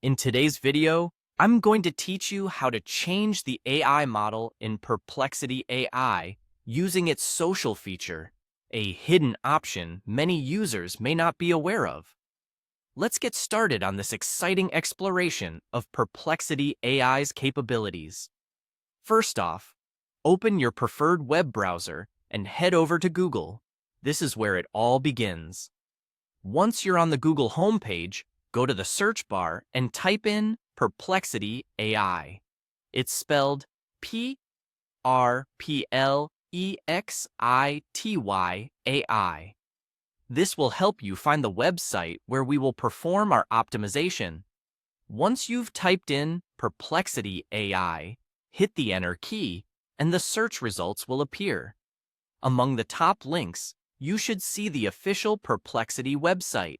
In today's video, I'm going to teach you how to change the AI model in Perplexity AI using its social feature, a hidden option many users may not be aware of. Let's get started on this exciting exploration of Perplexity AI's capabilities. First off, open your preferred web browser and head over to Google. This is where it all begins. Once you're on the Google homepage, go to the search bar and type in Perplexity AI. It's spelled Perplexity AI. This will help you find the website where we will perform our optimization. Once you've typed in Perplexity AI, hit the Enter key, and the search results will appear. Among the top links, you should see the official Perplexity website.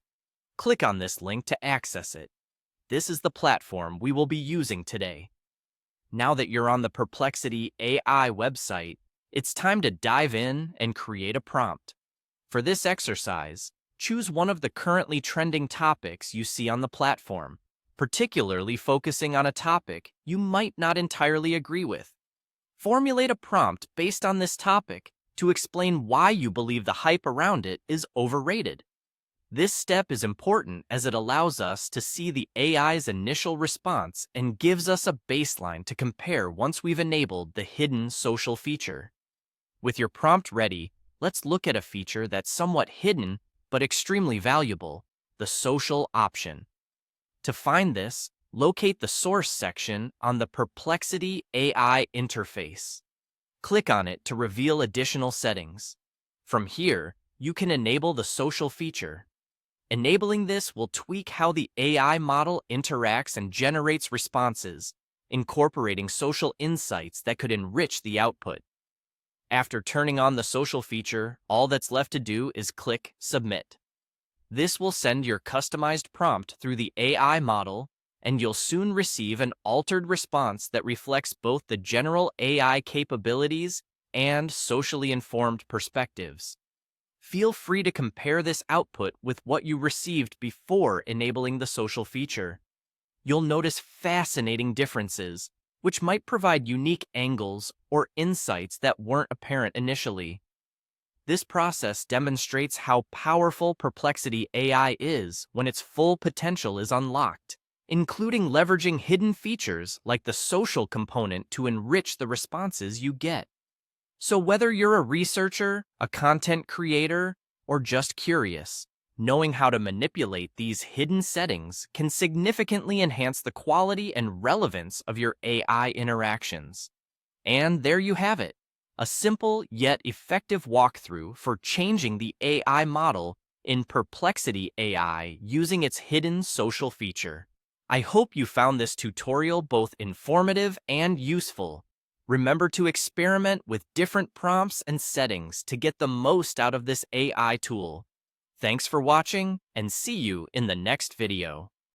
Click on this link to access it. This is the platform we will be using today. Now that you're on the Perplexity AI website, it's time to dive in and create a prompt. For this exercise, choose one of the currently trending topics you see on the platform, particularly focusing on a topic you might not entirely agree with. Formulate a prompt based on this topic to explain why you believe the hype around it is overrated. This step is important as it allows us to see the AI's initial response and gives us a baseline to compare once we've enabled the hidden social feature. With your prompt ready, let's look at a feature that's somewhat hidden but extremely valuable, the social option. To find this, locate the source section on the Perplexity AI interface. Click on it to reveal additional settings. From here, you can enable the social feature. Enabling this will tweak how the AI model interacts and generates responses, incorporating social insights that could enrich the output. After turning on the social feature, all that's left to do is click Submit. This will send your customized prompt through the AI model, and you'll soon receive an altered response that reflects both the general AI capabilities and socially informed perspectives. Feel free to compare this output with what you received before enabling the social feature. You'll notice fascinating differences, which might provide unique angles or insights that weren't apparent initially. This process demonstrates how powerful Perplexity AI is when its full potential is unlocked, including leveraging hidden features like the social component to enrich the responses you get. So whether you're a researcher, a content creator, or just curious, knowing how to manipulate these hidden settings can significantly enhance the quality and relevance of your AI interactions. And there you have it, a simple yet effective walkthrough for changing the AI model in Perplexity AI using its hidden social feature. I hope you found this tutorial both informative and useful. Remember to experiment with different prompts and settings to get the most out of this AI tool. Thanks for watching, and see you in the next video.